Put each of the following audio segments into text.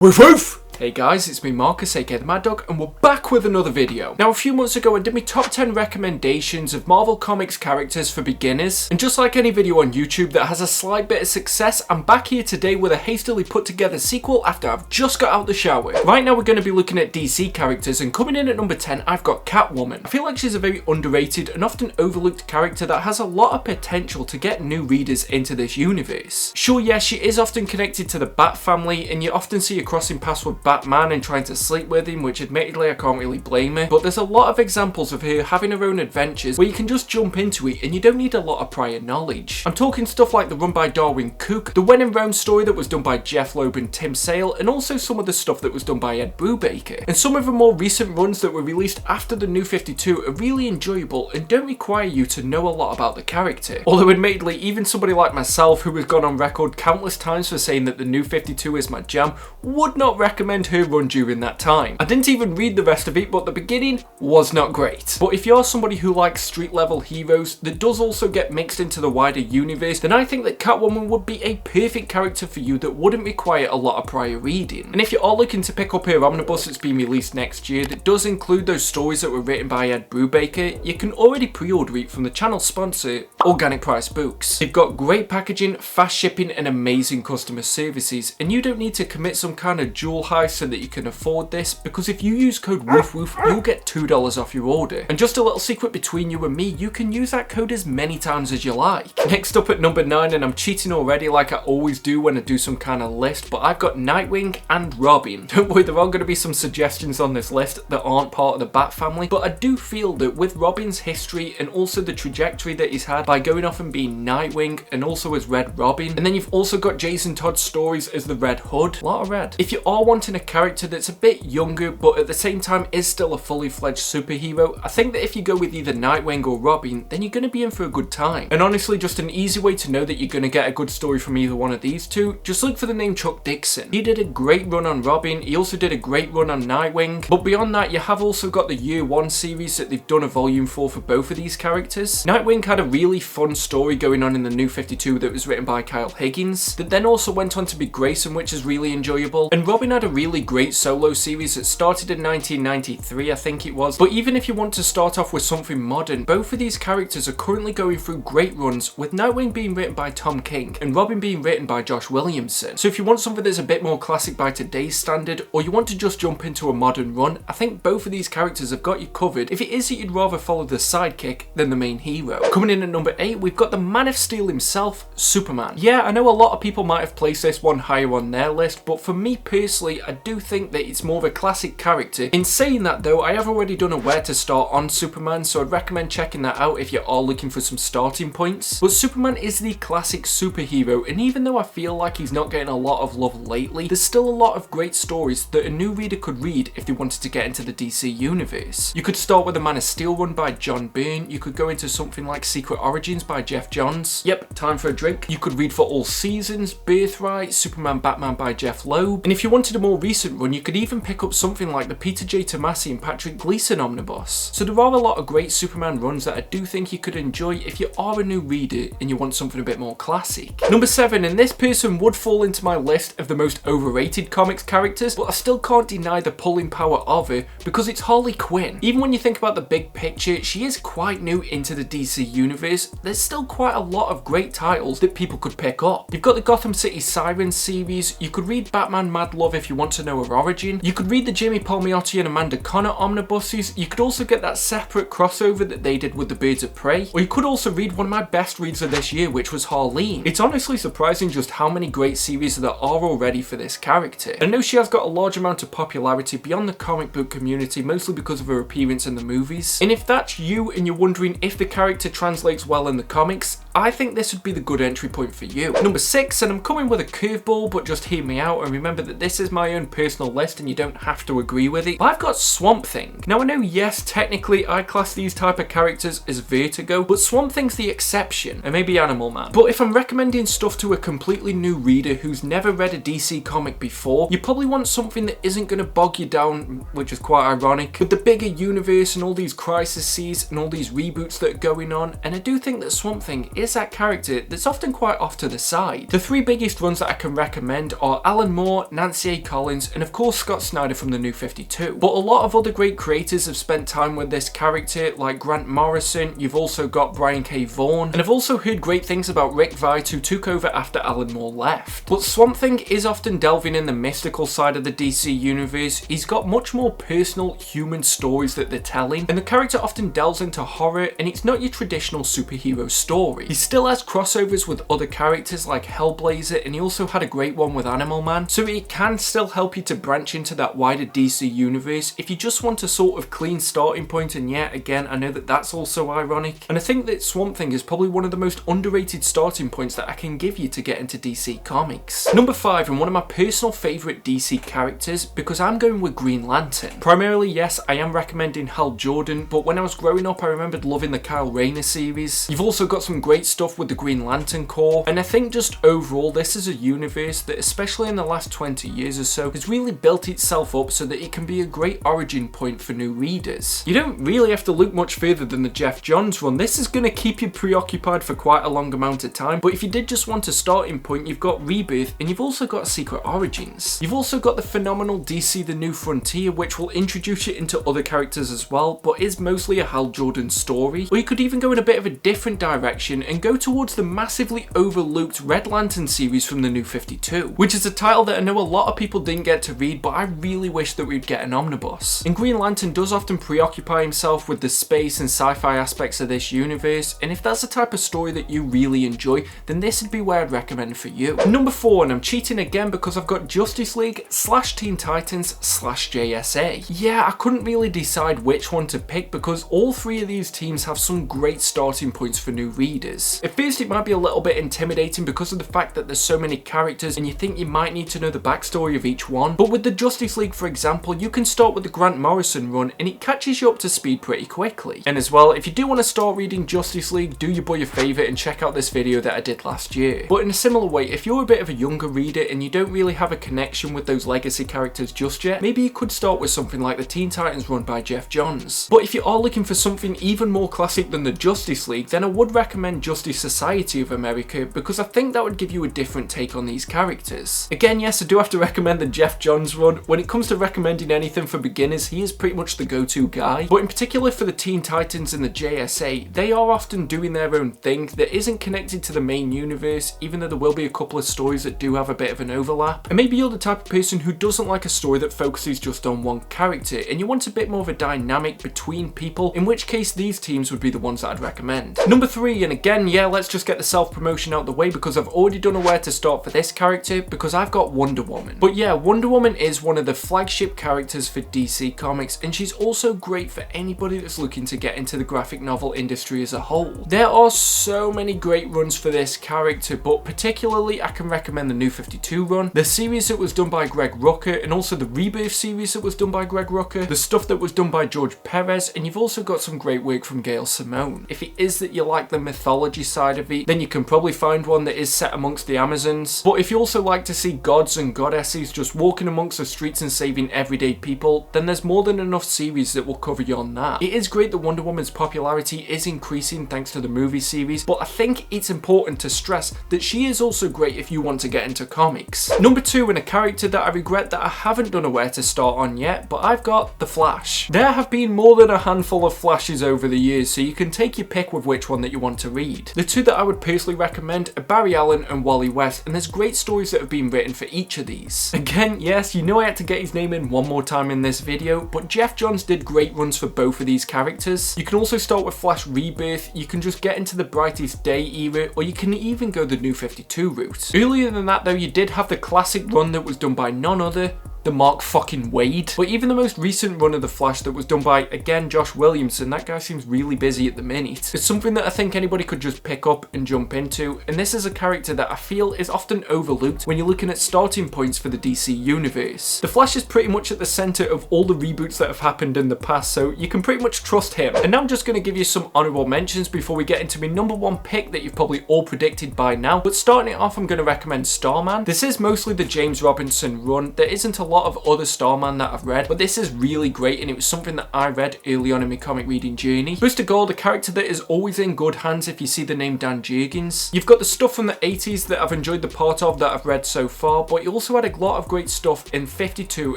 Woof woof! Hey guys, it's me Marcus, aka the Mad Dog, and we're back with another video. Now a few months ago I did my top 10 recommendations of Marvel Comics characters for beginners, and just like any video on YouTube that has a slight bit of success, I'm back here today with a hastily put together sequel after I've just got out the shower. Right now we're going to be looking at DC characters, and coming in at number 10 I've got Catwoman. I feel like she's a very underrated and often overlooked character that has a lot of potential to get new readers into this universe. Sure, yes, she is often connected to the Bat family, and you often see her crossing paths with Batman and trying to sleep with him, which admittedly I can't really blame her, but there's a lot of examples of her having her own adventures where you can just jump into it and you don't need a lot of prior knowledge. I'm talking stuff like the run by Darwin Cook, the When in Rome story that was done by Jeff Loeb and Tim Sale, and also some of the stuff that was done by Ed Brubaker. And some of the more recent runs that were released after the New 52 are really enjoyable and don't require you to know a lot about the character. Although admittedly, even somebody like myself, who has gone on record countless times for saying that the New 52 is my jam, would not recommend her run during that time. I didn't even read the rest of it, but the beginning was not great. But if you're somebody who likes street level heroes that does also get mixed into the wider universe, then I think that Catwoman would be a perfect character for you that wouldn't require a lot of prior reading. And if you're all looking to pick up her omnibus that's being released next year that does include those stories that were written by Ed Brubaker, you can already pre-order it from the channel sponsor, Organic Price Books. They've got great packaging, fast shipping and amazing customer services, and you don't need to commit some kind of jewel heist so that you can afford this, because if you use code WOOFWOOF you'll get $2 off your order. And just a little secret between you and me, you can use that code as many times as you like. Next up at number 9, and I'm cheating already like I always do when I do some kind of list, but I've got Nightwing and Robin. Don't worry, there are going to be some suggestions on this list that aren't part of the Bat family, but I do feel that with Robin's history and also the trajectory that he's had by going off and being Nightwing and also as Red Robin, and then you've also got Jason Todd's stories as the Red Hood. A lot of red. If you are wanting a character that's a bit younger but at the same time is still a fully fledged superhero, I think that if you go with either Nightwing or Robin, then you're going to be in for a good time. And honestly, just an easy way to know that you're going to get a good story from either one of these two, just look for the name Chuck Dixon. He did a great run on Robin, he also did a great run on Nightwing, but beyond that you have also got the Year One series that they've done a volume for both of these characters. Nightwing had a really fun story going on in the New 52 that was written by Kyle Higgins, that then also went on to be Grayson, which is really enjoyable, and Robin had a really great solo series that started in 1993 I think it was. But even if you want to start off with something modern, both of these characters are currently going through great runs, with Nightwing being written by Tom King and Robin being written by Josh Williamson. So if you want something that's a bit more classic by today's standard, or you want to just jump into a modern run, I think both of these characters have got you covered if it is that you'd rather follow the sidekick than the main hero. Coming in at number 8, we've got the Man of Steel himself, Superman. Yeah, I know a lot of people might have placed this one higher on their list, but for me personally, I do think that it's more of a classic character. In saying that though, I have already done a where to start on Superman, so I'd recommend checking that out if you're all looking for some starting points. But Superman is the classic superhero, and even though I feel like he's not getting a lot of love lately, there's still a lot of great stories that a new reader could read if they wanted to get into the DC universe. You could start with the Man of Steel run by John Byrne, you could go into something like Secret Origins by Jeff Johns. Yep, time for a drink. You could read For All Seasons, Birthright, Superman Batman by Jeff Loeb, and if you wanted a more recent run, you could even pick up something like the Peter J. Tomasi and Patrick Gleason omnibus. So there are a lot of great Superman runs that I do think you could enjoy if you are a new reader and you want something a bit more classic. Number 7, and this person would fall into my list of the most overrated comics characters, but I still can't deny the pulling power of her because it's Harley Quinn. Even when you think about the big picture, she is quite new into the DC universe. There's still quite a lot of great titles that people could pick up. You've got the Gotham City Sirens series, you could read Batman Mad Love if you want to know her origin, you could read the Jamie Palmiotti and Amanda Connor omnibuses, you could also get that separate crossover that they did with the Birds of Prey, or you could also read one of my best reads of this year, which was Harleen. It's honestly surprising just how many great series there are already for this character. I know she has got a large amount of popularity beyond the comic book community, mostly because of her appearance in the movies, and if that's you and you're wondering if the character translates well in the comics, I think this would be the good entry point for you. Number 6, and I'm coming with a curveball, but just hear me out and remember that this is my own personal list and you don't have to agree with it. But I've got Swamp Thing. Now I know, yes, technically I class these type of characters as Vertigo, but Swamp Thing's the exception, and maybe Animal Man. But if I'm recommending stuff to a completely new reader who's never read a DC comic before, you probably want something that isn't going to bog you down, which is quite ironic, with the bigger universe and all these crises and all these reboots that are going on, and I do think that Swamp Thing is that character that's often quite off to the side. The three biggest runs that I can recommend are Alan Moore, Nancy A. Collins, and of course Scott Snyder from the New 52. But a lot of other great creators have spent time with this character, like Grant Morrison. You've also got Brian K. Vaughan, and I've also heard great things about Rick Veit, who took over after Alan Moore left. But Swamp Thing is often delving in the mystical side of the DC universe. He's got much more personal human stories that they're telling, and the character often delves into horror, and it's not your traditional superhero story. He still has crossovers with other characters like Hellblazer, and he also had a great one with Animal Man, so it can still help you to branch into that wider DC universe if you just want a sort of clean starting point. And yet again, I know that that's also ironic, and I think that Swamp Thing is probably one of the most underrated starting points that I can give you to get into DC Comics. Number 5, and one of my personal favourite DC characters, because I'm going with Green Lantern. Primarily, yes, I am recommending Hal Jordan, but when I was growing up I remembered loving the Kyle Rayner series. You've also got some great stuff with the Green Lantern Corps, and I think just overall this is a universe that, especially in the last 20 years or so, has really built itself up so that it can be a great origin point for new readers. You don't really have to look much further than the Jeff Johns run. This is going to keep you preoccupied for quite a long amount of time, but if you did just want a starting point, you've got Rebirth, and you've also got Secret Origins. You've also got the phenomenal DC The New Frontier, which will introduce you into other characters as well, but is mostly a Hal Jordan story. Or you could even go in a bit of a different direction and go towards the massively overlooked Red Lantern series from the New 52, which is a title that I know a lot of people didn't get to read, but I really wish that we'd get an omnibus. And Green Lantern does often preoccupy himself with the space and sci-fi aspects of this universe, and if that's the type of story that you really enjoy, then this would be where I'd recommend for you. Number 4, and I'm cheating again because I've got Justice League / Teen Titans / JSA. Yeah, I couldn't really decide which one to pick because all three of these teams have some great starting points for new readers. At first it might be a little bit intimidating because of the fact that there's so many characters and you think you might need to know the backstory of each one, but with the Justice League, for example, you can start with the Grant Morrison run and it catches you up to speed pretty quickly. And as well, if you do want to start reading Justice League, do your boy a favour and check out this video that I did last year. But in a similar way, if you're a bit of a younger reader and you don't really have a connection with those legacy characters just yet, maybe you could start with something like the Teen Titans run by Jeff Johns. But if you are looking for something even more classic than the Justice League, then I would recommend Justice Society of America because I think that would give you a different take on these characters. Again, yes, I do have to recommend the Jeff Johns run. When it comes to recommending anything for beginners, he is pretty much the go-to guy. But in particular for the Teen Titans and the JSA, they are often doing their own thing that isn't connected to the main universe, even though there will be a couple of stories that do have a bit of an overlap. And maybe you're the type of person who doesn't like a story that focuses just on one character and you want a bit more of a dynamic between people, in which case these teams would be the ones that I'd recommend. Number 3, and again, yeah, let's just get the self-promotion out the way because I've already done a where to start for this character because I've got Wonder Woman. But yeah, Wonder Woman is one of the flagship characters for DC Comics, and she's also great for anybody that's looking to get into the graphic novel industry as a whole. There are so many great runs for this character, but particularly I can recommend the New 52 run, the series that was done by Greg Rucka, and also the Rebirth series that was done by Greg Rucka, the stuff that was done by George Perez, and you've also got some great work from Gail Simone. If it is that you like the mythology side of it, then you can probably find one that is set amongst the Amazons. But if you also like to see gods and goddesses just walking amongst the streets and saving everyday people, then there's more than enough series that will cover you on that. It is great that Wonder Woman's popularity is increasing thanks to the movie series, but I think it's important to stress that she is also great if you want to get into comics. Number 2, and a character that I regret that I haven't done a where to start on yet, but I've got the Flash. There have been more than a handful of Flashes over the years, so you can take your pick with which one that you want to read. The two that I would personally recommend are Barry Allen and Wally West, and there's great stories that have been written for each of these. Again, yes, you know I had to get his name in one more time in this video, but Jeff Johns did great runs for both of these characters. You can also start with Flash Rebirth, you can just get into the Brightest Day era, or you can even go the New 52 route. Earlier than that though, you did have the classic run that was done by none other the Mark fucking Wade. But even the most recent run of the Flash that was done by, again, Josh Williamson, that guy seems really busy at the minute. It's something that I think anybody could just pick up and jump into, and this is a character that I feel is often overlooked when you're looking at starting points for the DC universe. The Flash is pretty much at the centre of all the reboots that have happened in the past, so you can pretty much trust him. And now I'm just going to give you some honourable mentions before we get into my number 1 pick that you've probably all predicted by now. But starting it off, I'm going to recommend Starman. This is mostly the James Robinson run. There isn't a lot of other Starman that I've read, but this is really great and it was something that I read early on in my comic reading journey. Booster Gold, a character that is always in good hands if you see the name Dan Jurgens. You've got the stuff from the 80s that I've enjoyed the part of that I've read so far, but you also had a lot of great stuff in 52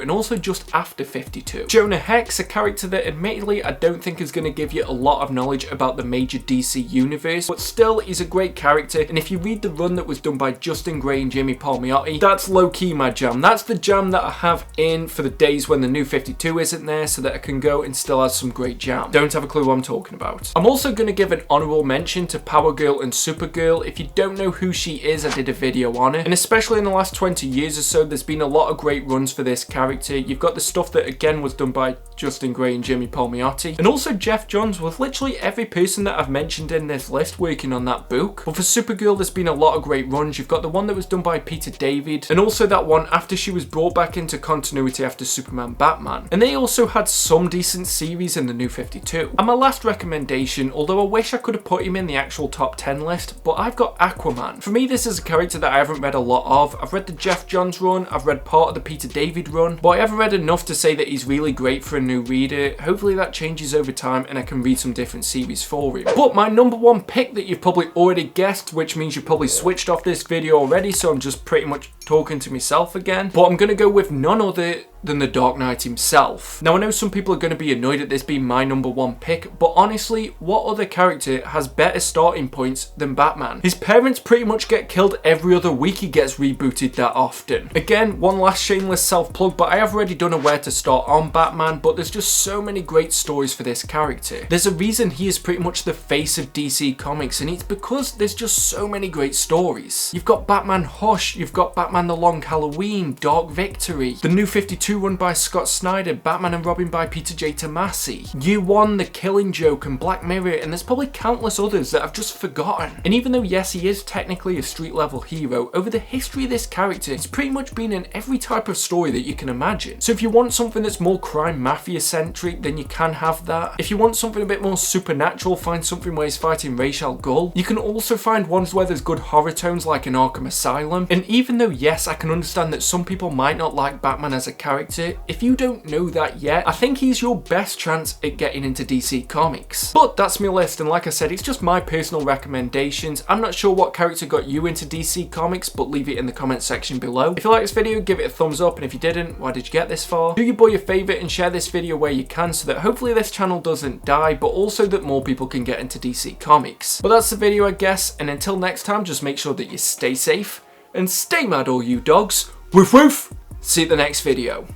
and also just after 52. Jonah Hex, a character that admittedly I don't think is going to give you a lot of knowledge about the major DC universe, but still he's a great character, and if you read the run that was done by Justin Gray and Jimmy Palmiotti, that's low-key my jam. That's the jam that I have in for the days when the new 52 isn't there, so that I can go and still have some great jam. Don't have a clue what I'm talking about. I'm also going to give an honourable mention to Power Girl and Supergirl. If you don't know who she is, I did a video on her, and especially in the last 20 years or so, there's been a lot of great runs for this character. You've got the stuff that again was done by Justin Gray and Jimmy Palmiotti, and also Jeff Johns, with literally every person that I've mentioned in this list working on that book. But for Supergirl, there's been a lot of great runs. You've got the one that was done by Peter David, and also that one after she was brought back into continuity after Superman Batman, and they also had some decent series in the new 52. And my last recommendation, although I wish I could have put him in the actual top 10 list, but I've got Aquaman. For me, this is a character that I haven't read a lot of. I've read the Jeff Johns run, I've read part of the Peter David run, but I haven't read enough to say that he's really great for a new reader. Hopefully that changes over time and I can read some different series for him. But my number one pick that you've probably already guessed, which means you've probably switched off this video already, so I'm just pretty much talking to myself again, but I'm gonna go with none other than the Dark Knight himself. Now I know some people are going to be annoyed at this being my number one pick, but honestly, what other character has better starting points than Batman? His parents pretty much get killed every other week he gets rebooted that often. Again, one last shameless self-plug, but I have already done a where to start on Batman, but there's just so many great stories for this character. There's a reason he is pretty much the face of DC Comics, and it's because there's just so many great stories. You've got Batman Hush, you've got Batman The Long Halloween, Dark Victory, the new 52 run by Scott Snyder, Batman and Robin by Peter J. Tomasi, Year One, The Killing Joke, and Black Mirror, and there's probably countless others that I've just forgotten. And even though yes, he is technically a street level hero, over the history of this character, it's pretty much been in every type of story that you can imagine. So if you want something that's more crime mafia centric, then you can have that. If you want something a bit more supernatural, find something where he's fighting Ra's al Ghul. You can also find ones where there's good horror tones like an Arkham Asylum. And even though yes, I can understand that some people might not like Batman as a character, if you don't know that yet, I think he's your best chance at getting into DC Comics. But that's my list, and like I said, it's just my personal recommendations. I'm not sure what character got you into DC Comics, but leave it in the comment section below. If you like this video, give it a thumbs up, and if you didn't, why did you get this far? Do your boy a favour and share this video where you can, so that hopefully this channel doesn't die, but also that more people can get into DC Comics. But that's the video, I guess, and until next time, just make sure that you stay safe and stay mad, all you dogs. Woof woof! See you at the next video.